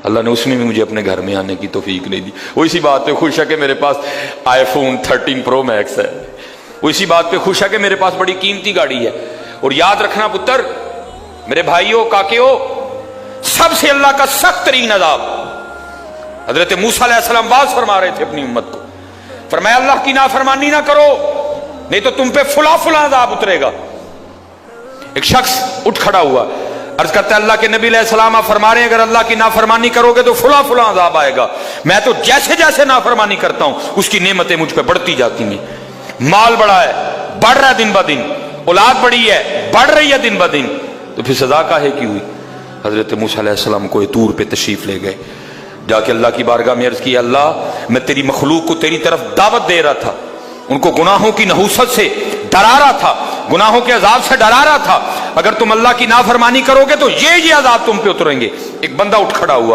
اللہ نے اس میں بھی مجھے اپنے گھر میں آنے کی توفیق نہیں دی. وہ اسی بات پہ خوش ہے کہ میرے پاس آئی فون 13 پرو میکس ہے. وہ اسی بات پہ خوش ہے کہ میرے پاس بڑی قیمتی گاڑی ہے. اور یاد رکھنا پتر، میرے بھائیوں، کاکیوں، سب سے اللہ کا سخت ترین عذاب، حضرت موسیٰ علیہ السلام باز فرما رہے تھے اپنی امت کو، فرمایا اللہ کی نافرمانی نہ کرو نہیں تو تم پہ فلاں فلاں عذاب اترے گا. ایک شخص اٹھ کھڑا ہوا، عرض کرتا ہے اللہ کے نبی علیہ السلام آپ فرما رہے ہیں اگر اللہ کی نافرمانی کرو گے تو فلاں فلاں عذاب آئے گا. میں تو جیسے جیسے نافرمانی کرتا ہوں اس کی نعمتیں مجھ پہ بڑھتی جاتی ہیں. مال بڑا ہے، بڑھ رہا ہے دن بدن، اولاد بڑی ہے، بڑھ رہی ہے دن بدن، تو پھر سزا کاہے کی ہوئی؟ حضرت موسیٰ علیہ السلام کو طور پہ تشریف لے گئے، جا کے اللہ کی بارگاہ میں عرض کی اللہ میں تیری مخلوق کو تیری طرف دعوت دے رہا تھا، ان کو گناہوں کی نحوست سے ڈرا رہا تھا، گناہوں کے عذاب سے ڈرا رہا تھا، اگر تم اللہ کی نافرمانی کرو گے تو یہ عذاب تم پہ اتریں گے. ایک بندہ اٹھ کھڑا ہوا